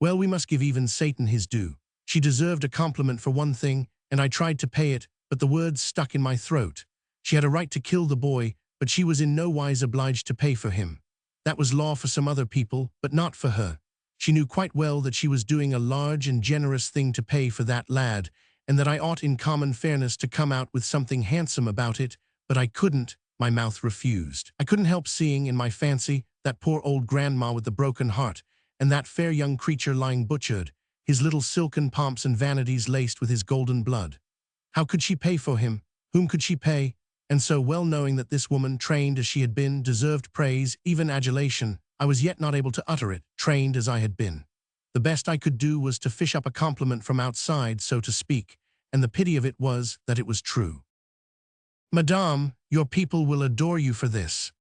Well, we must give even Satan his due. She deserved a compliment for one thing, and I tried to pay it, but the words stuck in my throat. She had a right to kill the boy, but she was in no wise obliged to pay for him. That was law for some other people, but not for her. She knew quite well that she was doing a large and generous thing to pay for that lad, and that I ought in common fairness to come out with something handsome about it, but I couldn't. My mouth refused. I couldn't help seeing in my fancy that poor old grandma with the broken heart, and that fair young creature lying butchered, his little silken pomps and vanities laced with his golden blood. How could she pay for him? Whom could she pay? And so, well knowing that this woman, trained as she had been, deserved praise, even adulation, I was yet not able to utter it, trained as I had been. The best I could do was to fish up a compliment from outside, so to speak, and the pity of it was that it was true. "Madame, your people will adore you for this."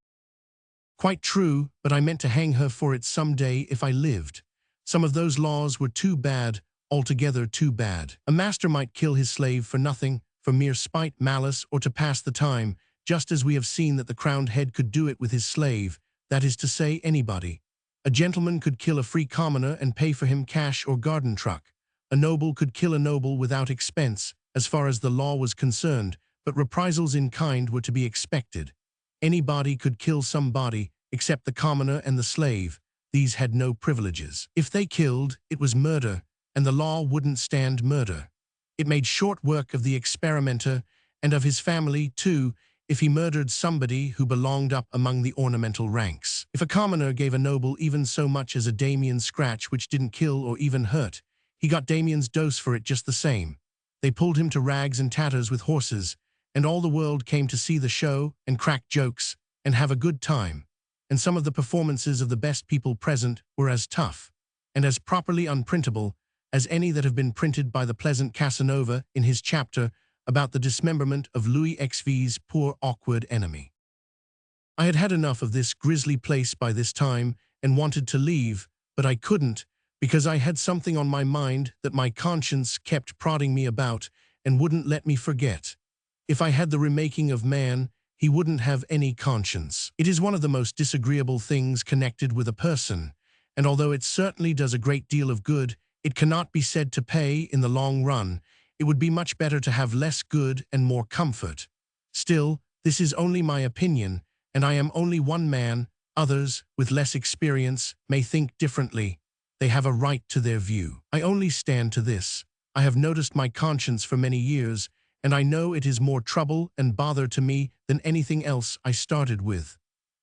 Quite true, but I meant to hang her for it some day if I lived. Some of those laws were too bad, altogether too bad. A master might kill his slave for nothing, for mere spite, malice, or to pass the time, just as we have seen that the crowned head could do it with his slave, that is to say, anybody. A gentleman could kill a free commoner and pay for him cash or garden truck. A noble could kill a noble without expense, as far as the law was concerned, but reprisals in kind were to be expected. Anybody could kill somebody, except the commoner and the slave. These had no privileges. If they killed, it was murder, and the law wouldn't stand murder. It made short work of the experimenter, and of his family, too, if he murdered somebody who belonged up among the ornamental ranks. If a commoner gave a noble even so much as a Damien's scratch which didn't kill or even hurt, he got Damien's dose for it just the same. They pulled him to rags and tatters with horses, and all the world came to see the show and crack jokes and have a good time. And some of the performances of the best people present were as tough and as properly unprintable as any that have been printed by the pleasant Casanova in his chapter about the dismemberment of Louis XV's poor awkward enemy. I had had enough of this grisly place by this time and wanted to leave, but I couldn't, because I had something on my mind that my conscience kept prodding me about and wouldn't let me forget. If I had the remaking of man, he wouldn't have any conscience. It is one of the most disagreeable things connected with a person, and although it certainly does a great deal of good, it cannot be said to pay in the long run. It would be much better to have less good and more comfort. Still, this is only my opinion, and I am only one man. Others, with less experience, may think differently. They have a right to their view. I only stand to this. I have noticed my conscience for many years, and I know it is more trouble and bother to me than anything else I started with.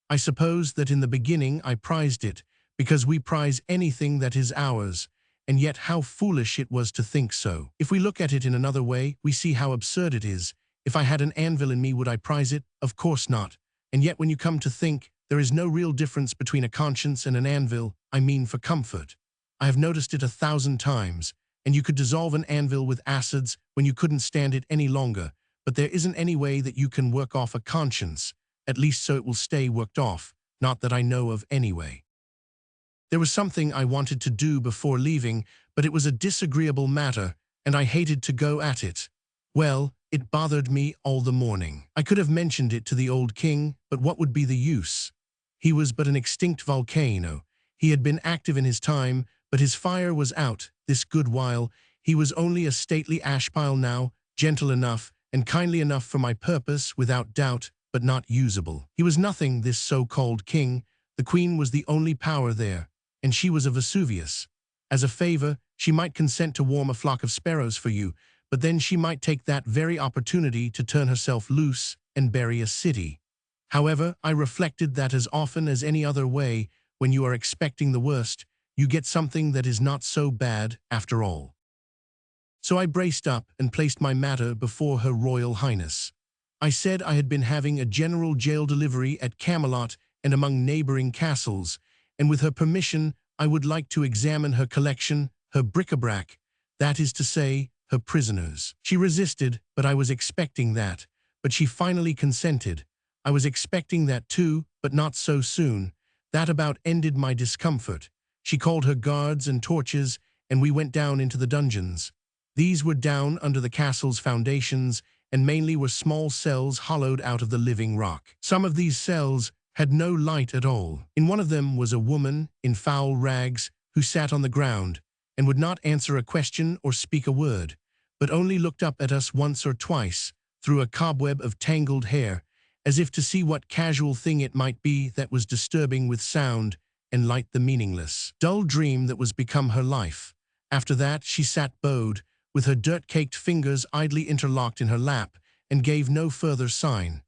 I suppose that in the beginning I prized it, because we prize anything that is ours, and yet how foolish it was to think so. If we look at it in another way, we see how absurd it is. If I had an anvil in me, would I prize it? Of course not. And yet when you come to think, there is no real difference between a conscience and an anvil, I mean for comfort. I have noticed it 1,000 times, and you could dissolve an anvil with acids when you couldn't stand it any longer, but there isn't any way that you can work off a conscience, at least so it will stay worked off, not that I know of anyway. There was something I wanted to do before leaving, but it was a disagreeable matter, and I hated to go at it. Well, it bothered me all the morning. I could have mentioned it to the old king, but what would be the use? He was but an extinct volcano. He had been active in his time, but his fire was out this good while. He was only a stately ash-pile now, gentle enough and kindly enough for my purpose, without doubt, but not usable. He was nothing, this so-called king. The queen was the only power there, and she was a Vesuvius. As a favor, she might consent to warm a flock of sparrows for you, but then she might take that very opportunity to turn herself loose and bury a city. However, I reflected that as often as any other way, when you are expecting the worst, you get something that is not so bad after all. So I braced up and placed my matter before Her Royal Highness. I said I had been having a general jail delivery at Camelot and among neighboring castles, and with her permission I would like to examine her collection, her bric-a-brac, that is to say, her prisoners. She resisted, but I was expecting that. But she finally consented. I was expecting that too, but not so soon. That about ended my discomfort. She called her guards and torches, and we went down into the dungeons. These were down under the castle's foundations, and mainly were small cells hollowed out of the living rock. Some of these cells had no light at all. In one of them was a woman, in foul rags, who sat on the ground, and would not answer a question or speak a word, but only looked up at us once or twice through a cobweb of tangled hair, as if to see what casual thing it might be that was disturbing with sound and light the meaningless, dull dream that was become her life. After that she sat bowed, with her dirt-caked fingers idly interlocked in her lap, and gave no further sign.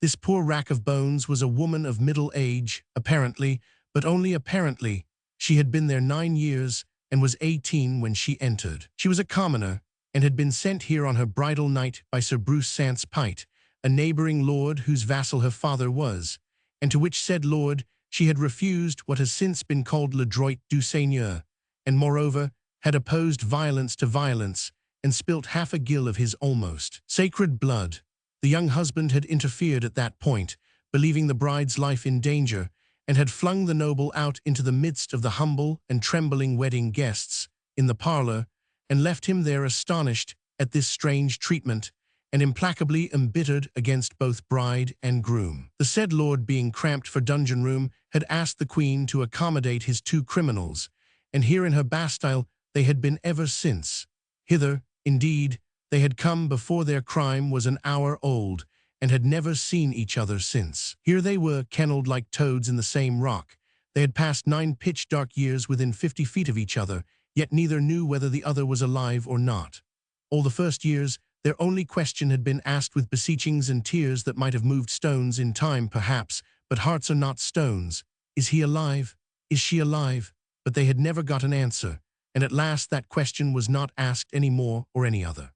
This poor rack of bones was a woman of middle age, apparently, but only apparently. She had been there 9 years, and was 18 when she entered. She was a commoner, and had been sent here on her bridal night by Sir Bruce Sans Pite, a neighbouring lord whose vassal her father was, and to which said lord she had refused what has since been called le droit du seigneur, and moreover had opposed violence to violence, and spilt half a gill of his almost sacred blood. The young husband had interfered at that point, believing the bride's life in danger, and had flung the noble out into the midst of the humble and trembling wedding guests in the parlour, and left him there astonished at this strange treatment, and implacably embittered against both bride and groom. The said lord, being cramped for dungeon room, had asked the queen to accommodate his 2 criminals, and here in her Bastile they had been ever since. Hither, indeed, they had come before their crime was an hour old, and had never seen each other since. Here they were, kennelled like toads in the same rock. They had passed 9 pitch-dark years within 50 feet of each other, yet neither knew whether the other was alive or not. All the first years, their only question had been asked with beseechings and tears that might have moved stones in time, perhaps, but hearts are not stones. Is he alive? Is she alive? But they had never got an answer, and at last that question was not asked any more or any other.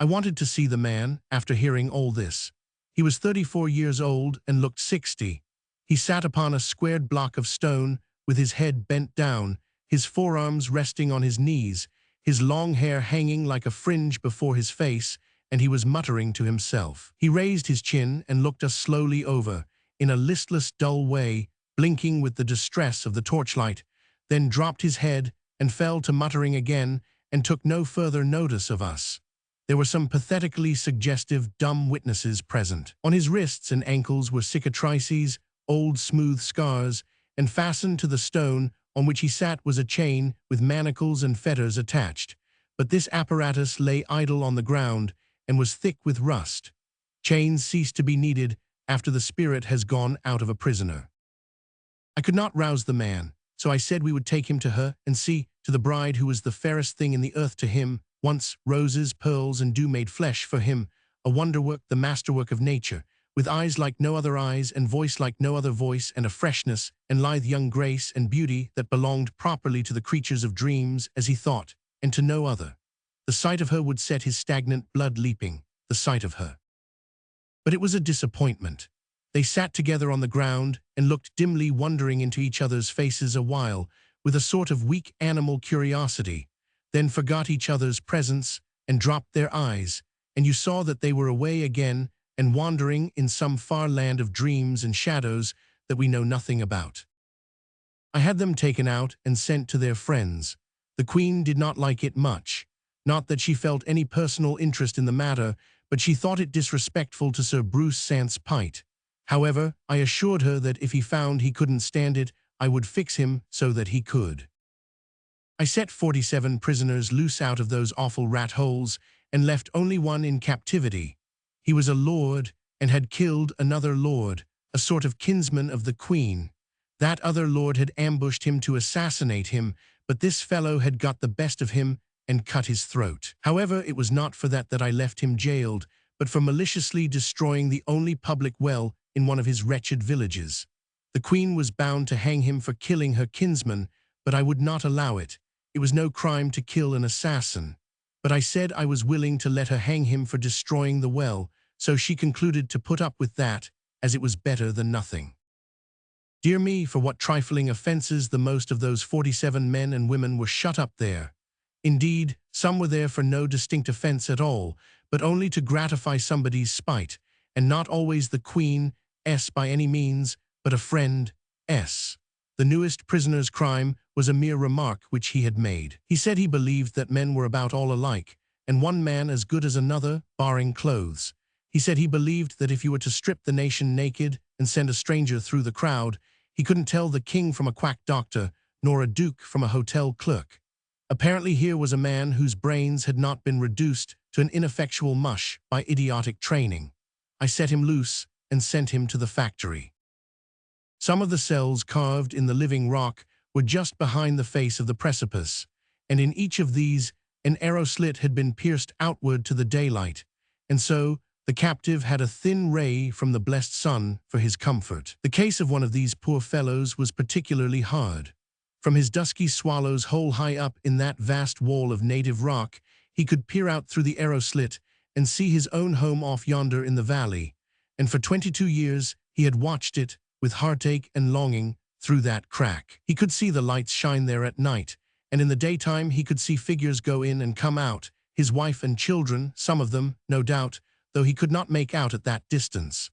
I wanted to see the man, after hearing all this. He was 34 years old and looked 60. He sat upon a squared block of stone, with his head bent down, his forearms resting on his knees, his long hair hanging like a fringe before his face, and he was muttering to himself. He raised his chin and looked us slowly over, in a listless, dull way, blinking with the distress of the torchlight, then dropped his head and fell to muttering again, and took no further notice of us. There were some pathetically suggestive, dumb witnesses present. On his wrists and ankles were cicatrices, old smooth scars, and fastened to the stone on which he sat was a chain with manacles and fetters attached. But this apparatus lay idle on the ground and was thick with rust. Chains cease to be needed after the spirit has gone out of a prisoner. I could not rouse the man, so I said we would take him to her and see to the bride who was the fairest thing in the earth to him, once roses, pearls, and dew made flesh for him, a wonderwork, the masterwork of nature, with eyes like no other eyes and voice like no other voice, and a freshness and lithe young grace and beauty that belonged properly to the creatures of dreams, as he thought, and to no other. The sight of her would set his stagnant blood leaping, the sight of her. But it was a disappointment. They sat together on the ground and looked dimly wondering into each other's faces a while, with a sort of weak animal curiosity, then forgot each other's presence and dropped their eyes, and you saw that they were away again and wandering in some far land of dreams and shadows that we know nothing about. I had them taken out and sent to their friends. The Queen did not like it much. Not that she felt any personal interest in the matter, but she thought it disrespectful to Sir Bruce Sans Pite. However, I assured her that if he found he couldn't stand it, I would fix him so that he could. I set 47 prisoners loose out of those awful rat holes and left only one in captivity. He was a lord and had killed another lord, a sort of kinsman of the Queen. That other lord had ambushed him to assassinate him, but this fellow had got the best of him and cut his throat. However, it was not for that I left him jailed, but for maliciously destroying the only public well in one of his wretched villages. The Queen was bound to hang him for killing her kinsman, but I would not allow it. It was no crime to kill an assassin. But I said I was willing to let her hang him for destroying the well, so she concluded to put up with that, as it was better than nothing. Dear me, for what trifling offences the most of those 47 men and women were shut up there. Indeed, some were there for no distinct offence at all, but only to gratify somebody's spite, and not always the Queen's by any means, but a friend's. The newest prisoner's crime was a mere remark which he had made. He said he believed that men were about all alike, and one man as good as another, barring clothes. He said he believed that if you were to strip the nation naked and send a stranger through the crowd, he couldn't tell the king from a quack doctor, nor a duke from a hotel clerk. Apparently here was a man whose brains had not been reduced to an ineffectual mush by idiotic training. I set him loose and sent him to the factory. Some of the cells carved in the living rock were just behind the face of the precipice, and in each of these an arrow slit had been pierced outward to the daylight, and so the captive had a thin ray from the blessed sun for his comfort. The case of one of these poor fellows was particularly hard. From his dusky swallow's hole high up in that vast wall of native rock, he could peer out through the arrow slit and see his own home off yonder in the valley, and for 22 years he had watched it with heartache and longing through that crack. He could see the lights shine there at night, and in the daytime he could see figures go in and come out, his wife and children, some of them, no doubt, though he could not make out at that distance.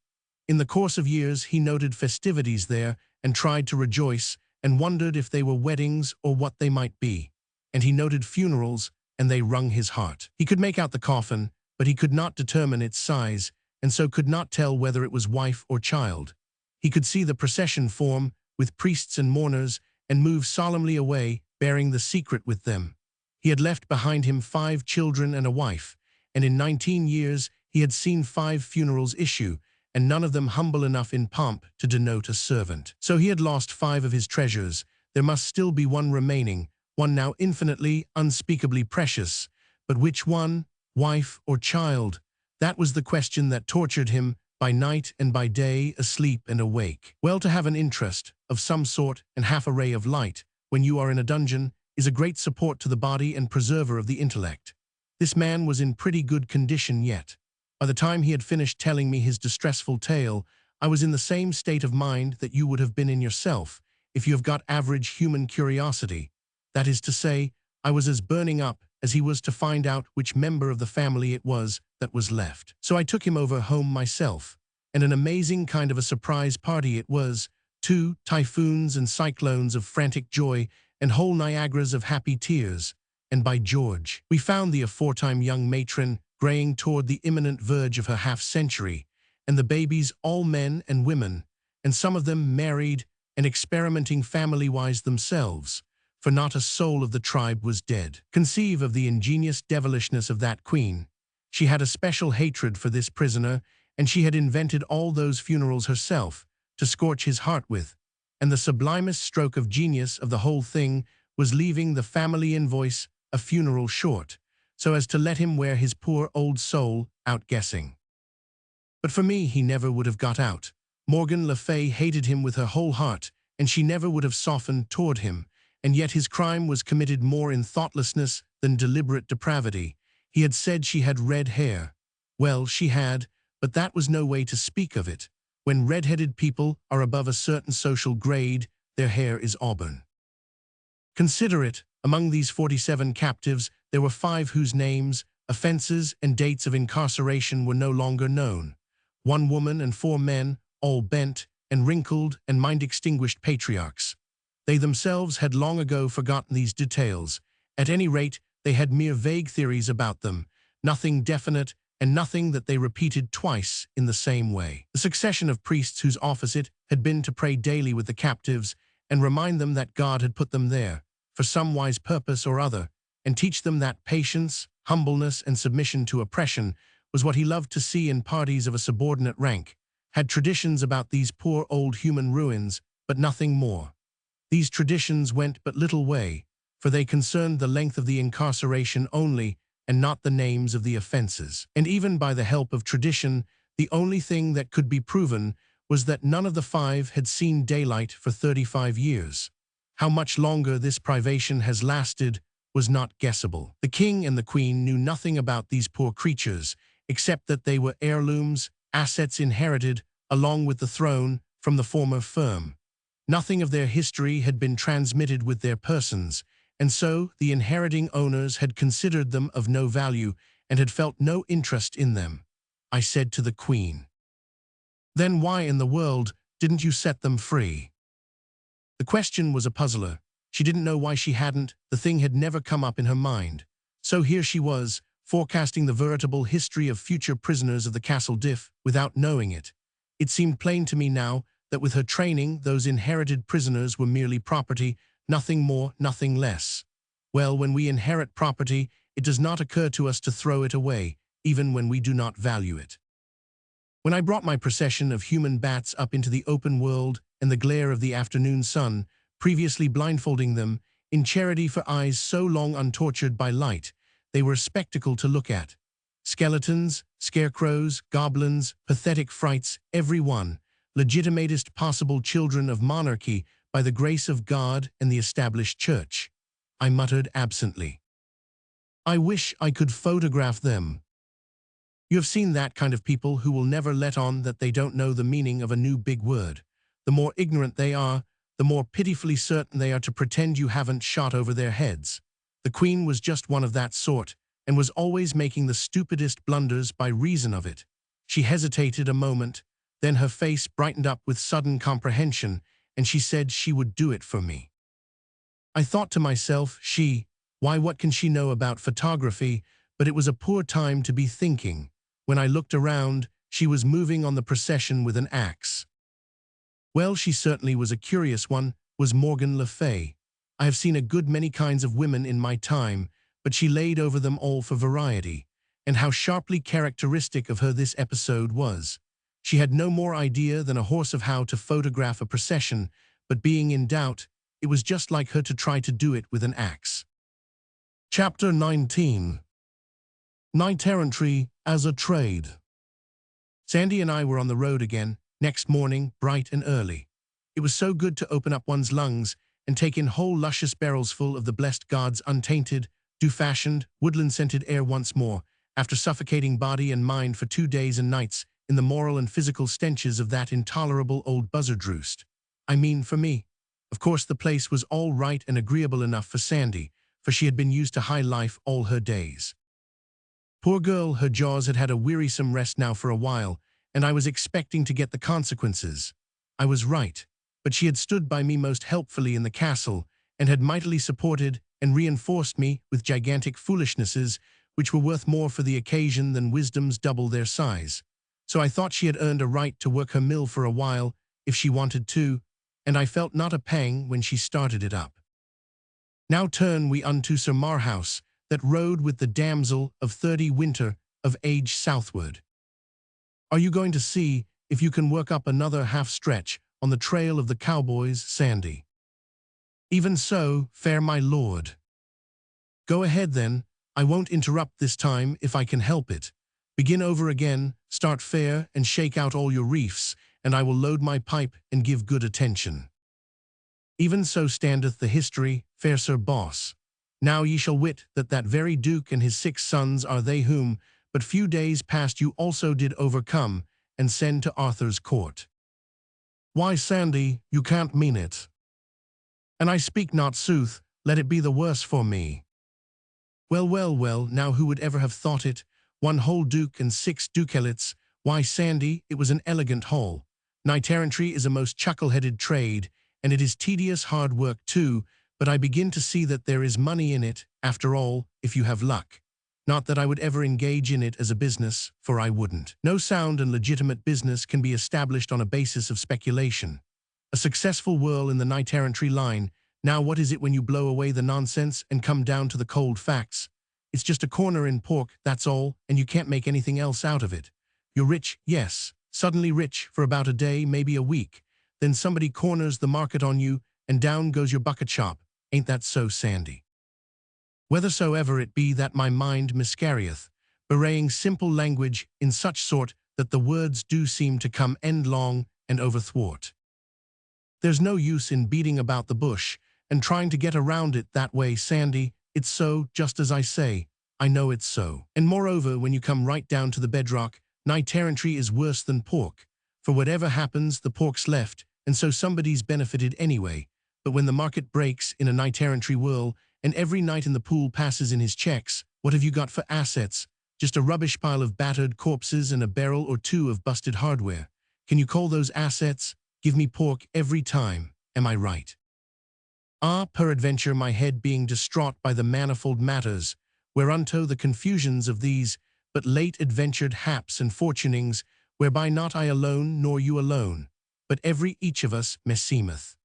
In the course of years he noted festivities there and tried to rejoice, and wondered if they were weddings or what they might be. And he noted funerals, and they wrung his heart. He could make out the coffin, but he could not determine its size, and so could not tell whether it was wife or child. He could see the procession form, with priests and mourners, and move solemnly away, bearing the secret with them. He had left behind him 5 children and a wife, and in 19 years he had seen 5 funerals issue, and none of them humble enough in pomp to denote a servant. So he had lost 5 of his treasures. There must still be one remaining, one now infinitely, unspeakably precious. But which one, wife or child? That was the question that tortured him by night and by day, asleep and awake. Well, to have an interest of some sort and half a ray of light when you are in a dungeon is a great support to the body and preserver of the intellect. This man was in pretty good condition yet. By the time he had finished telling me his distressful tale, I was in the same state of mind that you would have been in yourself, if you have got average human curiosity. That is to say, I was as burning up as he was to find out which member of the family it was that was left. So I took him over home myself, and an amazing kind of a surprise party it was, 2 typhoons and cyclones of frantic joy and whole Niagaras of happy tears. And by George, we found the aforetime young matron graying toward the imminent verge of her half-century, and the babies all men and women, and some of them married and experimenting family-wise themselves, for not a soul of the tribe was dead. Conceive of the ingenious devilishness of that queen. She had a special hatred for this prisoner, and she had invented all those funerals herself to scorch his heart with, and the sublimest stroke of genius of the whole thing was leaving the family invoice a funeral short, so as to let him wear his poor old soul out guessing. But for me he never would have got out. Morgan Le Fay hated him with her whole heart, and she never would have softened toward him, and yet his crime was committed more in thoughtlessness than deliberate depravity. He had said she had red hair. Well, she had, but that was no way to speak of it. When red-headed people are above a certain social grade, their hair is auburn. Consider it, among these 47 captives, there were 5 whose names, offenses, and dates of incarceration were no longer known. 1 woman and 4 men, all bent and wrinkled and mind-extinguished patriarchs. They themselves had long ago forgotten these details. At any rate, they had mere vague theories about them, nothing definite and nothing that they repeated twice in the same way. The succession of priests whose office it had been to pray daily with the captives and remind them that God had put them there for some wise purpose or other, and teach them that patience, humbleness, and submission to oppression was what he loved to see in parties of a subordinate rank, had traditions about these poor old human ruins, but nothing more. These traditions went but little way, for they concerned the length of the incarceration only, and not the names of the offenses. And even by the help of tradition, the only thing that could be proven was that none of the 5 had seen daylight for 35 years. How much longer this privation has lasted was not guessable. The king and the queen knew nothing about these poor creatures, except that they were heirlooms, assets inherited, along with the throne, from the former firm. Nothing of their history had been transmitted with their persons, and so the inheriting owners had considered them of no value and had felt no interest in them. I said to the queen, "Then why in the world didn't you set them free?" The question was a puzzler. She didn't know why she hadn't. The thing had never come up in her mind. So here she was, forecasting the veritable history of future prisoners of the Castle Diff without knowing it. It seemed plain to me now that with her training, those inherited prisoners were merely property, nothing more, nothing less. Well, when we inherit property, it does not occur to us to throw it away, even when we do not value it. When I brought my procession of human bats up into the open world and the glare of the afternoon sun, previously blindfolding them, in charity for eyes so long untortured by light, they were a spectacle to look at. Skeletons, scarecrows, goblins, pathetic frights, every one, legitimatest possible children of monarchy by the grace of God and the established church. I muttered absently. I wish I could photograph them. You have seen that kind of people who will never let on that they don't know the meaning of a new big word. The more ignorant they are, the more pitifully certain they are to pretend you haven't shot over their heads. The Queen was just one of that sort, and was always making the stupidest blunders by reason of it. She hesitated a moment, then her face brightened up with sudden comprehension, and she said she would do it for me. I thought to myself, why what can she know about photography? But it was a poor time to be thinking. When I looked around, she was moving on the procession with an axe. Well, she certainly was a curious one, was Morgan Le Fay. I have seen a good many kinds of women in my time, but she laid over them all for variety. And how sharply characteristic of her this episode was. She had no more idea than a horse of how to photograph a procession, but being in doubt, it was just like her to try to do it with an axe. Chapter 19. Knight-errantry as a trade. Sandy and I were on the road again, next morning, bright and early. It was so good to open up one's lungs and take in whole luscious barrels full of the blessed God's untainted, dew-fashioned, woodland-scented air once more, after suffocating body and mind for 2 days and nights in the moral and physical stenches of that intolerable old buzzard roost. I mean, for me. Of course, the place was all right and agreeable enough for Sandy, for she had been used to high life all her days. Poor girl, her jaws had had a wearisome rest now for a while, and I was expecting to get the consequences. I was right, but she had stood by me most helpfully in the castle, and had mightily supported and reinforced me with gigantic foolishnesses which were worth more for the occasion than wisdoms double their size. So I thought she had earned a right to work her mill for a while, if she wanted to, and I felt not a pang when she started it up. Now turn we unto Sir Marhaus, that rode with the damsel of 30 winter of age southward. Are you going to see if you can work up another half-stretch on the trail of the cowboys, Sandy? Even so, fair my lord. Go ahead then, I won't interrupt this time if I can help it. Begin over again, start fair and shake out all your reefs, and I will load my pipe and give good attention. Even so standeth the history, fair Sir Boss. Now ye shall wit that that very Duke and his 6 sons are they whom, but few days past you also did overcome, and send to Arthur's court. Why, Sandy, you can't mean it. And I speak not sooth, let it be the worse for me. Well, well, well, now who would ever have thought it? 1 whole duke and 6 ducalits. Why, Sandy, it was an elegant haul. Knight-errantry is a most chuckle-headed trade, and it is tedious hard work too, but I begin to see that there is money in it, after all, if you have luck. Not that I would ever engage in it as a business, for I wouldn't. No sound and legitimate business can be established on a basis of speculation. A successful whirl in the knight-errantry line. Now what is it when you blow away the nonsense and come down to the cold facts? It's just a corner in pork, that's all, and you can't make anything else out of it. You're rich, yes, suddenly rich for about a day, maybe a week. Then somebody corners the market on you, and down goes your bucket shop. Ain't that so, Sandy? Whethersoever it be that my mind miscarrieth, bewraying simple language in such sort that the words do seem to come endlong and overthwart. There's no use in beating about the bush and trying to get around it that way, Sandy. It's so, just as I say. I know it's so. And moreover, when you come right down to the bedrock, knight-errantry is worse than pork. For whatever happens, the pork's left, and so somebody's benefited anyway. But when the market breaks in a knight-errantry whirl, and every knight in the pool passes in his checks, what have you got for assets? Just a rubbish pile of battered corpses and a barrel or 2 of busted hardware. Can you call those assets? Give me pork every time. Am I right? Ah, peradventure my head being distraught by the manifold matters, whereunto the confusions of these, but late adventured haps and fortunings, whereby not I alone nor you alone, but every each of us meseemeth.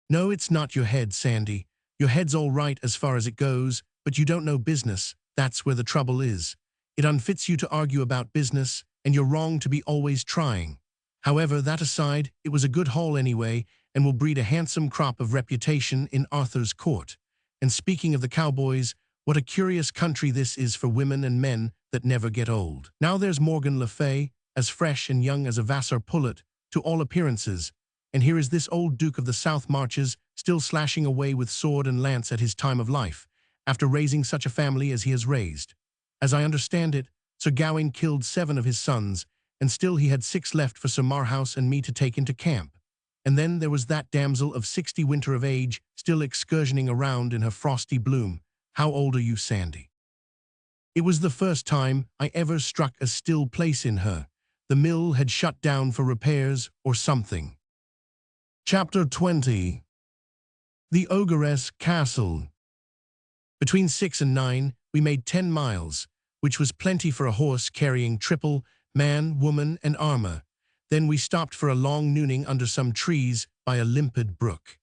No, it's not your head, Sandy. Your head's all right as far as it goes, but you don't know business. That's where the trouble is. It unfits you to argue about business, and you're wrong to be always trying. However, that aside, it was a good haul anyway, and will breed a handsome crop of reputation in Arthur's court. And speaking of the cowboys, what a curious country this is for women and men that never get old. Now there's Morgan Le Fay, as fresh and young as a Vassar pullet, to all appearances, and here is this old Duke of the South Marches, still slashing away with sword and lance at his time of life, after raising such a family as he has raised. As I understand it, Sir Gawain killed 7 of his sons, and still he had 6 left for Sir Marhaus and me to take into camp. And then there was that damsel of 60 winter of age, still excursioning around in her frosty bloom. How old are you, Sandy? It was the first time I ever struck a still place in her. The mill had shut down for repairs or something. Chapter 20. The Ogress Castle. Between 6 and 9, we made 10 miles, which was plenty for a horse carrying triple, man, woman, and armor. Then we stopped for a long nooning under some trees by a limpid brook.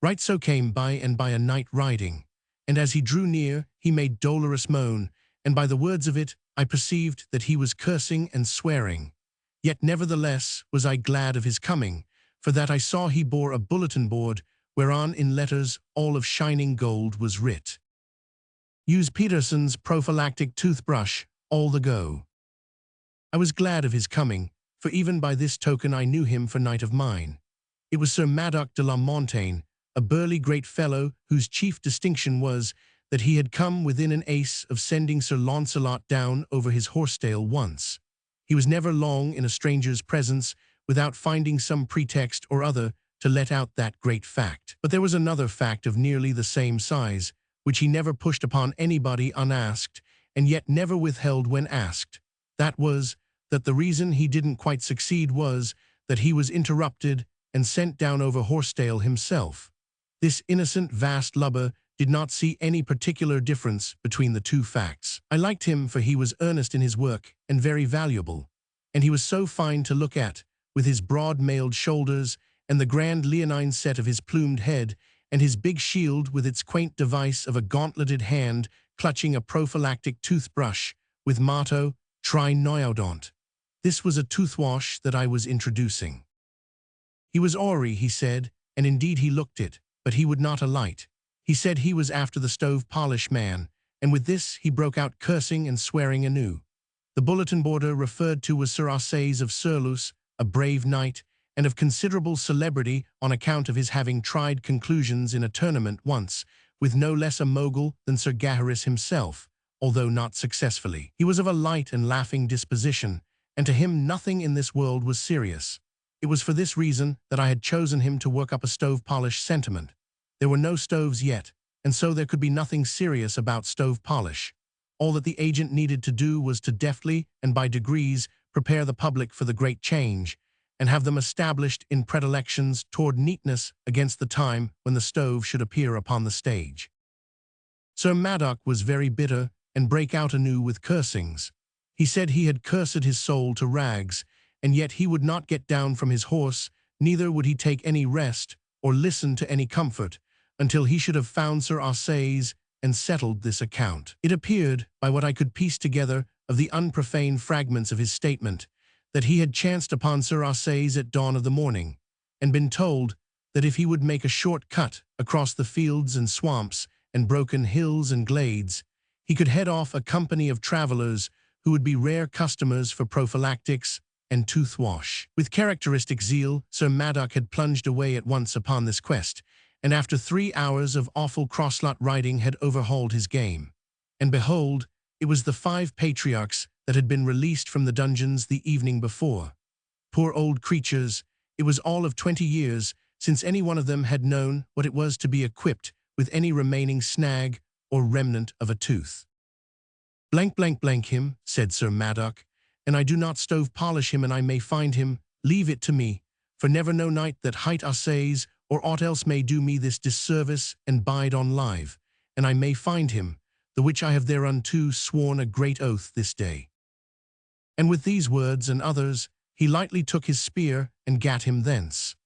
Right so came by and by a knight riding, and as he drew near, he made dolorous moan, and by the words of it, I perceived that he was cursing and swearing. Yet nevertheless was I glad of his coming, for that I saw he bore a bulletin board, whereon in letters all of shining gold was writ. Use Peterson's prophylactic toothbrush, all the go. I was glad of his coming, for even by this token I knew him for knight of mine. It was Sir Madok de la Montaigne, a burly great fellow whose chief distinction was that he had come within an ace of sending Sir Launcelot down over his horsetail once. He was never long in a stranger's presence without finding some pretext or other to let out that great fact. But there was another fact of nearly the same size, which he never pushed upon anybody unasked, and yet never withheld when asked. That was, that the reason he didn't quite succeed was that he was interrupted and sent down over horsetail himself. This innocent vast lubber did not see any particular difference between the two facts. I liked him for he was earnest in his work and very valuable, and he was so fine to look at, with his broad-mailed shoulders and the grand leonine set of his plumed head, and his big shield with its quaint device of a gauntleted hand clutching a prophylactic toothbrush, with motto, Tri Noyaudont. This was a toothwash that I was introducing. He was hoary, he said, and indeed he looked it, but he would not alight. He said he was after the stove-polish man, and with this he broke out cursing and swearing anew. The bulletin boarder referred to was Sir Arsays of Surlus, a brave knight, and of considerable celebrity on account of his having tried conclusions in a tournament once, with no less a mogul than Sir Gaheris himself, although not successfully. He was of a light and laughing disposition, and to him nothing in this world was serious. It was for this reason that I had chosen him to work up a stove-polish sentiment. There were no stoves yet, and so there could be nothing serious about stove polish. All that the agent needed to do was to deftly and by degrees prepare the public for the great change, and have them established in predilections toward neatness against the time when the stove should appear upon the stage. Sir Madok was very bitter and brake out anew with cursings. He said he had cursed his soul to rags, and yet he would not get down from his horse, neither would he take any rest or listen to any comfort, until he should have found Sir Arsays and settled this account. It appeared, by what I could piece together of the unprofane fragments of his statement, that he had chanced upon Sir Arsays at dawn of the morning, and been told that if he would make a short cut across the fields and swamps and broken hills and glades, he could head off a company of travelers who would be rare customers for prophylactics and toothwash. With characteristic zeal, Sir Madok had plunged away at once upon this quest, and after 3 hours of awful crosslot riding had overhauled his game. And behold, it was the 5 patriarchs that had been released from the dungeons the evening before. Poor old creatures, it was all of 20 years since any one of them had known what it was to be equipped with any remaining snag or remnant of a tooth. Blank blank blank him, said Sir Madok, and I do not stove polish him, and I may find him, leave it to me, for never no knight that hight Arsays or aught else may do me this disservice and bide on live, and I may find him, the which I have thereunto sworn a great oath this day. And with these words and others, he lightly took his spear and gat him thence.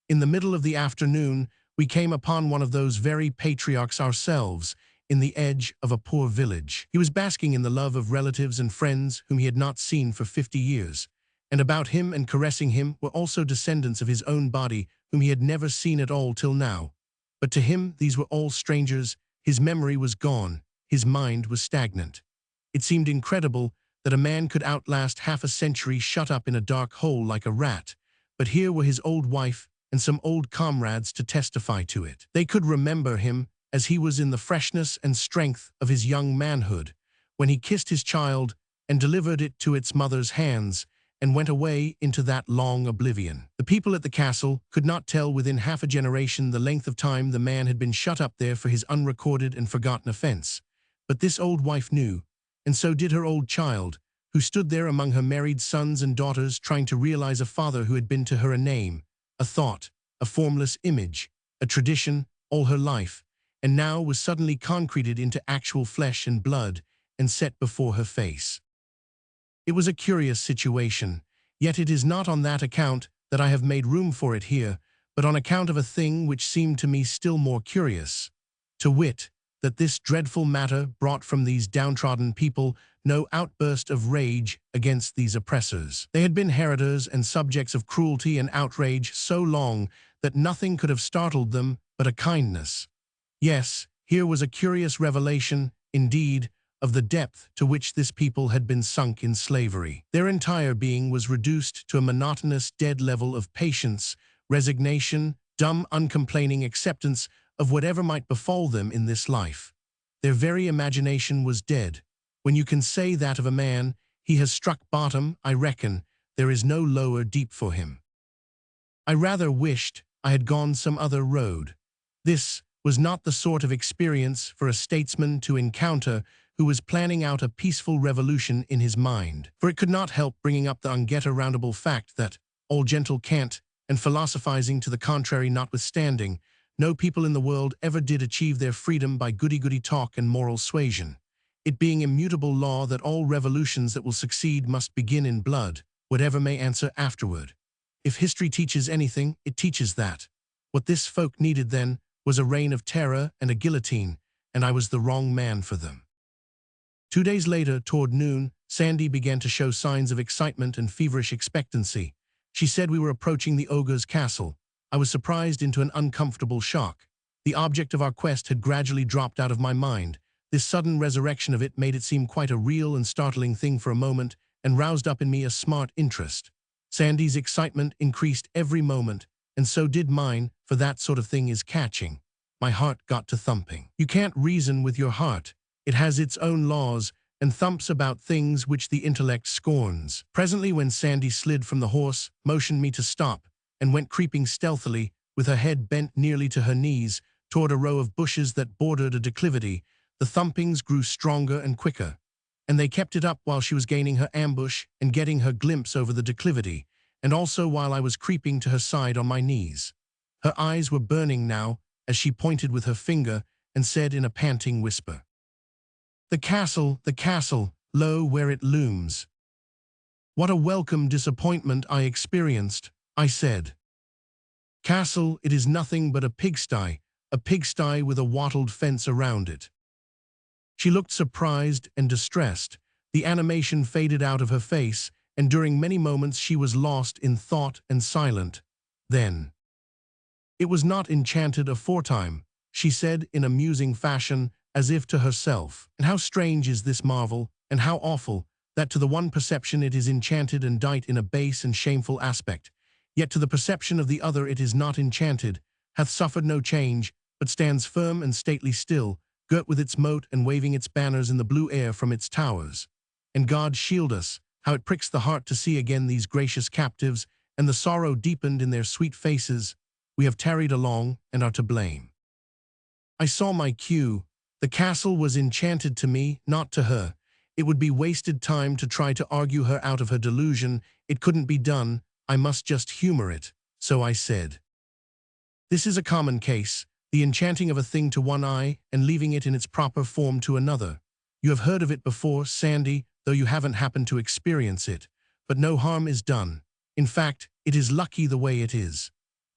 In the middle of the afternoon, we came upon one of those very patriarchs ourselves, in the edge of a poor village. He was basking in the love of relatives and friends whom he had not seen for 50 years, and about him and caressing him were also descendants of his own body whom he had never seen at all till now. But to him these were all strangers, his memory was gone, his mind was stagnant. It seemed incredible that a man could outlast half a century shut up in a dark hole like a rat, but here were his old wife and some old comrades to testify to it. They could remember him as he was in the freshness and strength of his young manhood, when he kissed his child and delivered it to its mother's hands, and went away into that long oblivion. The people at the castle could not tell within half a generation the length of time the man had been shut up there for his unrecorded and forgotten offense. But this old wife knew, and so did her old child, who stood there among her married sons and daughters trying to realize a father who had been to her a name, a thought, a formless image, a tradition all her life, and now was suddenly concreted into actual flesh and blood and set before her face. It was a curious situation, yet it is not on that account that I have made room for it here, but on account of a thing which seemed to me still more curious, to wit, that this dreadful matter brought from these downtrodden people no outburst of rage against these oppressors. They had been heritors and subjects of cruelty and outrage so long that nothing could have startled them but a kindness. Yes, here was a curious revelation, indeed, of the depth to which this people had been sunk in slavery. Their entire being was reduced to a monotonous, dead level of patience, resignation, dumb, uncomplaining acceptance of whatever might befall them in this life. Their very imagination was dead. When you can say that of a man, he has struck bottom, I reckon, there is no lower deep for him. I rather wished I had gone some other road. This was not the sort of experience for a statesman to encounter who was planning out a peaceful revolution in his mind, for it could not help bringing up the unget-aroundable fact that, all gentle cant and philosophizing to the contrary notwithstanding, no people in the world ever did achieve their freedom by goody-goody talk and moral suasion, it being immutable law that all revolutions that will succeed must begin in blood, whatever may answer afterward. If history teaches anything, it teaches that. What this folk needed then was a reign of terror and a guillotine, and I was the wrong man for them. 2 days later, toward noon, Sandy began to show signs of excitement and feverish expectancy. She said we were approaching the ogre's castle. I was surprised into an uncomfortable shock. The object of our quest had gradually dropped out of my mind. This sudden resurrection of it made it seem quite a real and startling thing for a moment, and roused up in me a smart interest. Sandy's excitement increased every moment, and so did mine, for that sort of thing is catching. My heart got to thumping. You can't reason with your heart. It has its own laws, and thumps about things which the intellect scorns. Presently, when Sandy slid from the horse, motioned me to stop, and went creeping stealthily, with her head bent nearly to her knees, toward a row of bushes that bordered a declivity, the thumpings grew stronger and quicker, and they kept it up while she was gaining her ambush and getting her glimpse over the declivity, and also while I was creeping to her side on my knees. Her eyes were burning now, as she pointed with her finger and said in a panting whisper, the castle, lo, where it looms." "What a welcome disappointment I experienced," I said. "Castle, it is nothing but a pigsty with a wattled fence around it." She looked surprised and distressed. The animation faded out of her face, and during many moments she was lost in thought and silent. Then, "It was not enchanted aforetime," she said in a musing fashion, as if to herself. "And how strange is this marvel, and how awful, that to the one perception it is enchanted and dight in a base and shameful aspect, yet to the perception of the other it is not enchanted, hath suffered no change, but stands firm and stately still, girt with its moat and waving its banners in the blue air from its towers. And God shield us, how it pricks the heart to see again these gracious captives, and the sorrow deepened in their sweet faces. We have tarried along, and are to blame." I saw my cue. The castle was enchanted to me, not to her. It would be wasted time to try to argue her out of her delusion. It couldn't be done. I must just humor it. So I said, "This is a common case, the enchanting of a thing to one eye and leaving it in its proper form to another. You have heard of it before, Sandy, though you haven't happened to experience it. But no harm is done. In fact, it is lucky the way it is.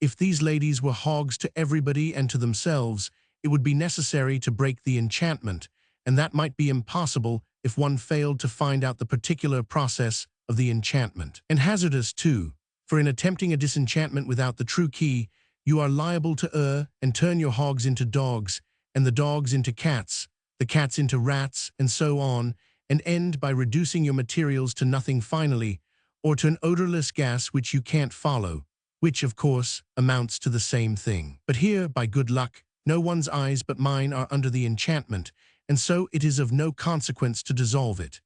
If these ladies were hogs to everybody and to themselves, it would be necessary to break the enchantment, and that might be impossible if one failed to find out the particular process of the enchantment. And hazardous, too, for in attempting a disenchantment without the true key, you are liable to err and turn your hogs into dogs, and the dogs into cats, the cats into rats, and so on, and end by reducing your materials to nothing finally, or to an odorless gas which you can't follow, which, of course, amounts to the same thing. But here, by good luck, no one's eyes but mine are under the enchantment, and so it is of no consequence to dissolve it.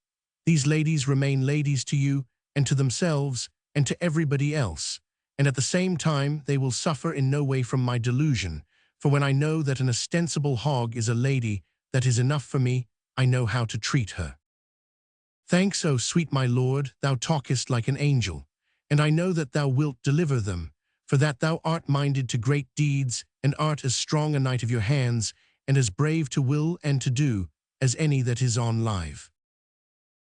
These ladies remain ladies to you, and to themselves, and to everybody else, and at the same time they will suffer in no way from my delusion, for when I know that an ostensible hog is a lady, that is enough for me. I know how to treat her. Thanks, O sweet my lord, thou talkest like an angel, and I know that thou wilt deliver them, for that thou art minded to great deeds, and art as strong a knight of your hands, and as brave to will and to do, as any that is on live.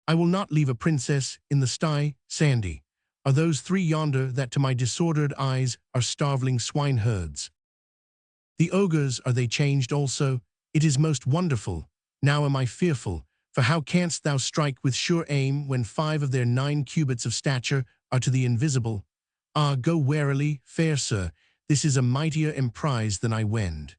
I will not leave a princess in the sty, Sandy. Are those three yonder that to my disordered eyes are starveling swineherds? The ogres, are they changed also? It is most wonderful. Now am I fearful, for how canst thou strike with sure aim when 5 of their 9 cubits of stature are to the invisible? Ah, go warily, fair sir, this is a mightier emprise than I wend.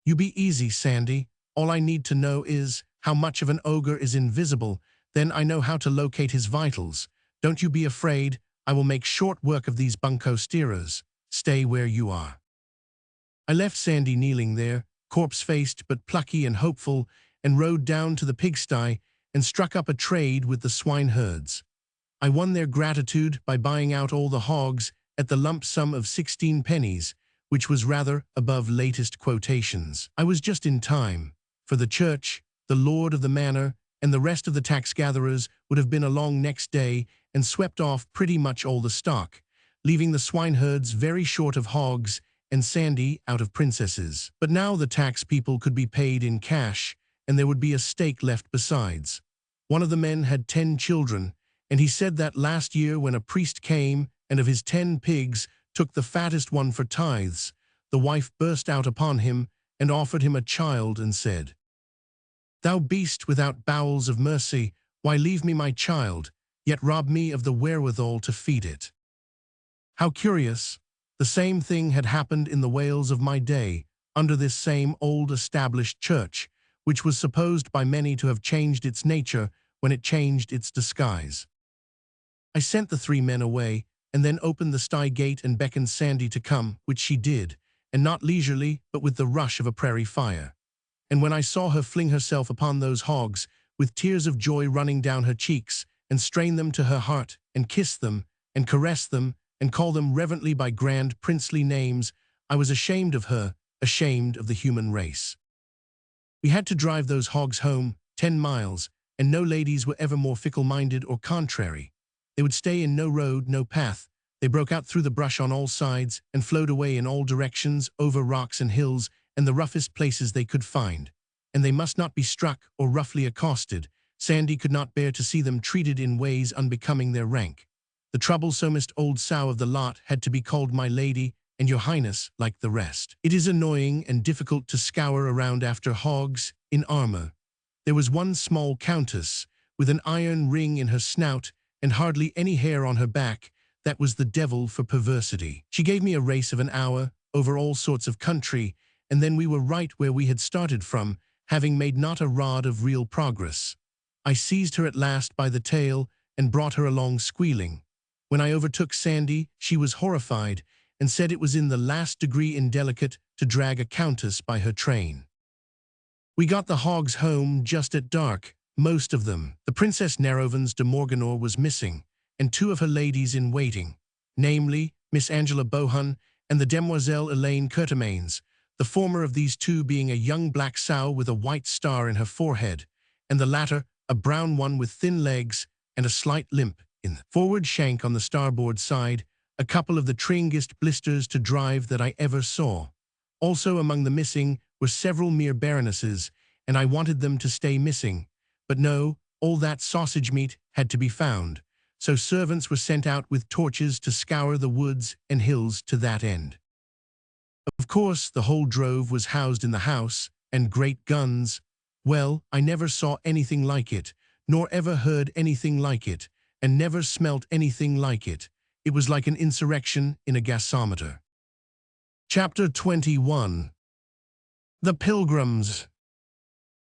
You be easy, Sandy. All I need to know is how much of an ogre is invisible, then I know how to locate his vitals. Don't you be afraid, I will make short work of these bunco steerers. Stay where you are. I left Sandy kneeling there, corpse-faced but plucky and hopeful, and rode down to the pigsty and struck up a trade with the swineherds. I won their gratitude by buying out all the hogs at the lump sum of 16 pennies, which was rather above latest quotations. I was just in time, for the church, the lord of the manor, and the rest of the tax-gatherers would have been along next day and swept off pretty much all the stock, leaving the swineherds very short of hogs and Sandy out of princesses. But now the tax people could be paid in cash, and there would be a stake left besides. One of the men had 10 children, and he said that last year when a priest came and of his 10 pigs took the fattest one for tithes, the wife burst out upon him and offered him a child and said, "Thou beast without bowels of mercy, why leave me my child, yet rob me of the wherewithal to feed it?" How curious! The same thing had happened in the Wales of my day, under this same old established church, which was supposed by many to have changed its nature when it changed its disguise. I sent the 3 men away, and then opened the sty gate and beckoned Sandy to come, which she did, and not leisurely, but with the rush of a prairie fire. And when I saw her fling herself upon those hogs, with tears of joy running down her cheeks, and strain them to her heart, and kiss them, and caress them, and call them reverently by grand princely names, I was ashamed of her, ashamed of the human race. We had to drive those hogs home, 10 miles, and no ladies were ever more fickle-minded or contrary. They would stay in no road, no path. They broke out through the brush on all sides, and flowed away in all directions, over rocks and hills, and the roughest places they could find. And they must not be struck or roughly accosted. Sandy could not bear to see them treated in ways unbecoming their rank. The troublesomest old sow of the lot had to be called my lady and your highness like the rest. It is annoying and difficult to scour around after hogs in armor. There was one small countess, with an iron ring in her snout and hardly any hair on her back, that was the devil for perversity. She gave me a race of an hour, over all sorts of country, and then we were right where we had started from, having made not a rod of real progress. I seized her at last by the tail and brought her along squealing. When I overtook Sandy, she was horrified and said it was in the last degree indelicate to drag a countess by her train. We got the hogs home just at dark, most of them. The Princess Nerovens de Morganore was missing, and 2 of her ladies in waiting, namely, Miss Angela Bohun and the Demoiselle Elaine Courtemains, the former of these 2 being a young black sow with a white star in her forehead, and the latter a brown one with thin legs and a slight limp in the forward shank on the starboard side, a couple of the tringest blisters to drive that I ever saw. Also among the missing were several mere baronesses, and I wanted them to stay missing. But no, all that sausage meat had to be found. so servants were sent out with torches to scour the woods and hills to that end. Of course, the whole drove was housed in the house, and great guns. Well, I never saw anything like it, nor ever heard anything like it, and never smelt anything like it. It was like an insurrection in a gasometer. Chapter 21. The Pilgrims.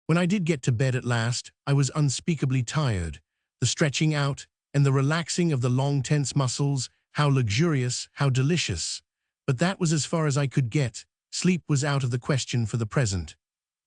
When I did get to bed at last, I was unspeakably tired. The stretching out and the relaxing of the long tense muscles, how luxurious, how delicious. But that was as far as I could get. Sleep was out of the question for the present.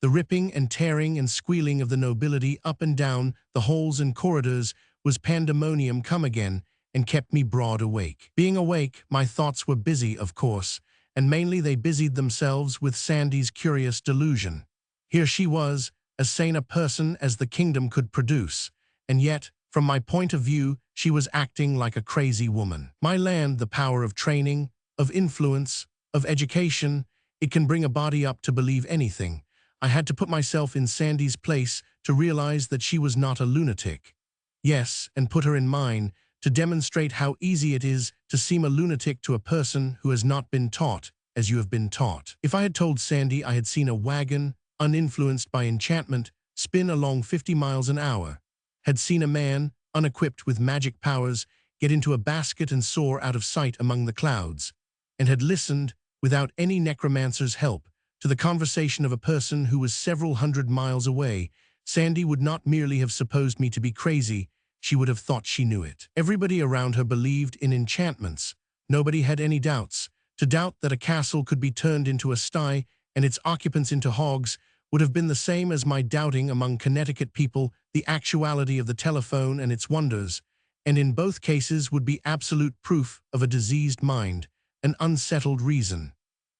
The ripping and tearing and squealing of the nobility up and down the halls and corridors was pandemonium come again, and kept me broad awake. Being awake, my thoughts were busy, of course, and mainly they busied themselves with Sandy's curious delusion. Here she was, as sane a person as the kingdom could produce, and yet, from my point of view, she was acting like a crazy woman. My land, the power of training, of influence, of education, it can bring a body up to believe anything. I had to put myself in Sandy's place to realize that she was not a lunatic. Yes, and put her in mine, to demonstrate how easy it is to seem a lunatic to a person who has not been taught as you have been taught. If I had told Sandy I had seen a wagon, uninfluenced by enchantment, spin along 50 miles an hour, had seen a man, unequipped with magic powers, get into a basket and soar out of sight among the clouds, and had listened, without any necromancer's help, to the conversation of a person who was several hundred miles away, Sandy would not merely have supposed me to be crazy, she would have thought she knew it. Everybody around her believed in enchantments. Nobody had any doubts. To doubt that a castle could be turned into a sty and its occupants into hogs would have been the same as my doubting among Connecticut people the actuality of the telephone and its wonders, and in both cases would be absolute proof of a diseased mind, an unsettled reason.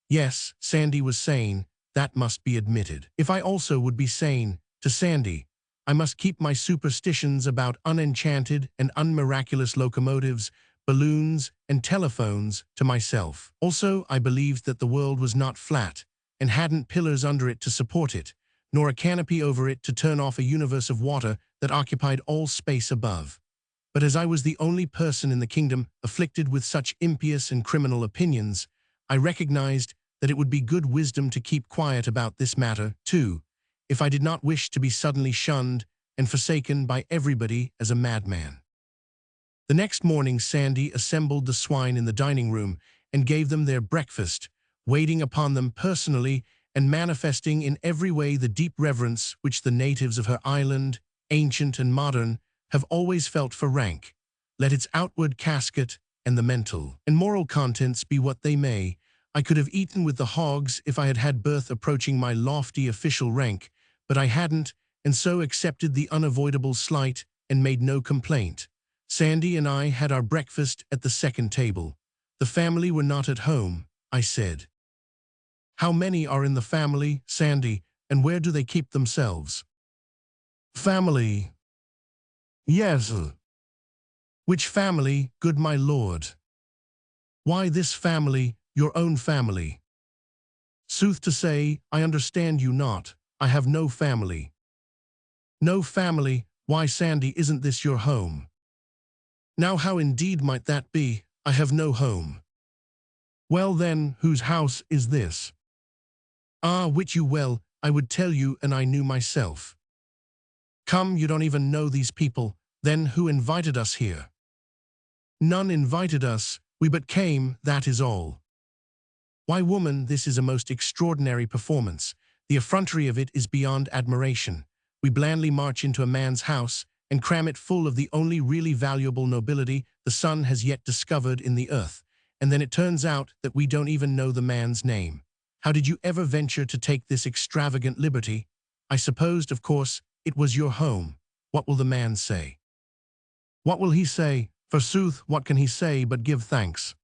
Yes, Sandy was sane, that must be admitted. If I also would be sane, to Sandy, I must keep my superstitions about unenchanted and unmiraculous locomotives, balloons, and telephones to myself. Also, I believed that the world was not flat, and hadn't pillars under it to support it, nor a canopy over it to turn off a universe of water that occupied all space above. But as I was the only person in the kingdom afflicted with such impious and criminal opinions, I recognized that it would be good wisdom to keep quiet about this matter, too, if I did not wish to be suddenly shunned and forsaken by everybody as a madman. The next morning Sandy assembled the swine in the dining room and gave them their breakfast, waiting upon them personally and manifesting in every way the deep reverence which the natives of her island, ancient and modern, have always felt for rank, let its outward casket and the mental and moral contents be what they may. I could have eaten with the hogs if I had had birth approaching my lofty official rank, but I hadn't, and so accepted the unavoidable slight and made no complaint. Sandy and I had our breakfast at the second table. The family were not at home, I said. How many are in the family, Sandy, and where do they keep themselves? Family. Yes. Which family, good my lord? Why this family, your own family? Sooth to say, I understand you not. I have no family. No family? Why, Sandy, isn't this your home? Now how indeed might that be? I have no home. Well then, whose house is this? Ah, wit you well, I would tell you and I knew myself. Come, you don't even know these people, then who invited us here? None invited us, we but came, that is all. Why, woman, this is a most extraordinary performance. The effrontery of it is beyond admiration. We blandly march into a man's house and cram it full of the only really valuable nobility the sun has yet discovered in the earth, and then it turns out that we don't even know the man's name. How did you ever venture to take this extravagant liberty? I supposed, of course, it was your home. What will the man say? What will he say? Forsooth, what can he say but give thanks?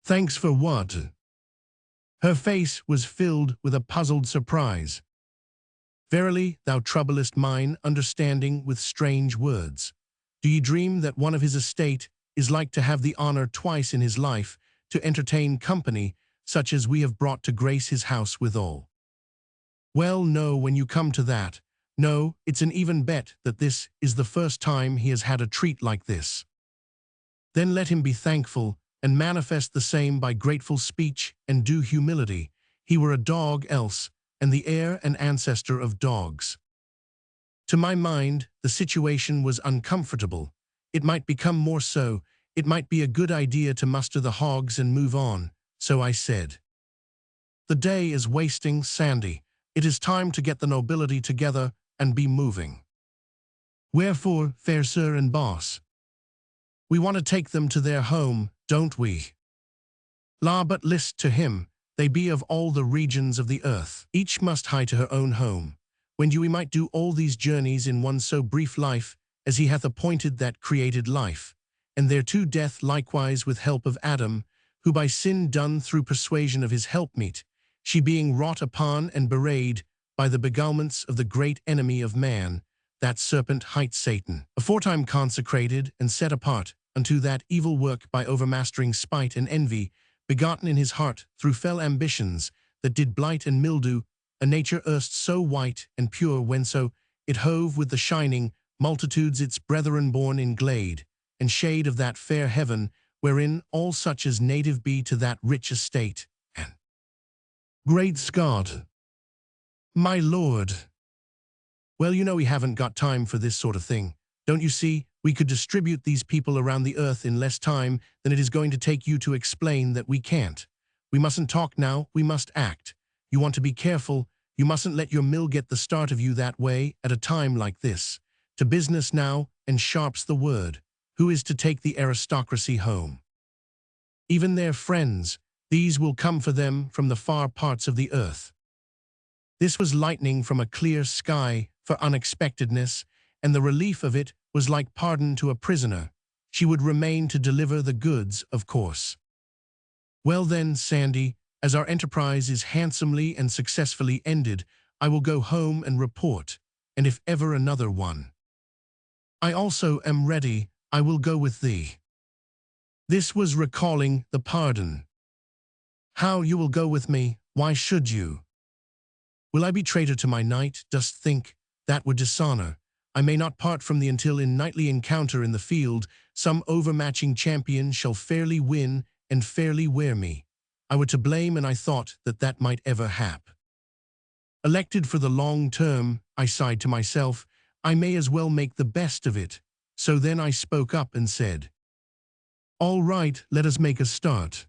Thanks for what? Her face was filled with a puzzled surprise. Verily, thou troublest mine understanding with strange words. Do ye dream that one of his estate is like to have the honor twice in his life to entertain company such as we have brought to grace his house withal? Well, no, when you come to that. No, it's an even bet that this is the first time he has had a treat like this. Then let him be thankful, and manifest the same by grateful speech and due humility. He were a dog else, and the heir and ancestor of dogs. To my mind, the situation was uncomfortable. It might become more so. It might be a good idea to muster the hogs and move on, so I said. The day is wasting, Sandy. It is time to get the nobility together and be moving. Wherefore, fair sir and boss? We want to take them to their home, don't we? La, but list to him, they be of all the regions of the earth. Each must hie to her own home. When we might do all these journeys in one so brief life, as he hath appointed that created life, and thereto death likewise with help of Adam, who by sin done through persuasion of his helpmeet, she being wrought upon and bewrayed by the beguilements of the great enemy of man, that serpent hight Satan, aforetime consecrated and set apart unto that evil work by overmastering spite and envy, begotten in his heart through fell ambitions, that did blight and mildew a nature erst so white and pure whenso it hove with the shining multitudes its brethren born in glade and shade of that fair heaven, wherein all such as native be to that rich estate, and great Scott, my lord. Well, you know we haven't got time for this sort of thing. Don't you see, we could distribute these people around the earth in less time than it is going to take you to explain that we can't. We mustn't talk now, we must act. You want to be careful. You mustn't let your mill get the start of you that way at a time like this. To business now, and sharp's the word. Who is to take the aristocracy home? Even their friends, these will come for them from the far parts of the earth. This was lightning from a clear sky for unexpectedness, and the relief of it was like pardon to a prisoner. She would remain to deliver the goods, of course. Well then, Sandy, as our enterprise is handsomely and successfully ended, I will go home and report, and if ever another one. I also am ready, I will go with thee. This was recalling the pardon. How you will go with me, why should you? Will I be traitor to my knight, dost think? That would dishonor. I may not part from thee until in knightly encounter in the field, some overmatching champion shall fairly win and fairly wear me. I were to blame, and I thought that that might ever hap. Elected for the long term, I sighed to myself, I may as well make the best of it. So then I spoke up and said, all right, let us make a start.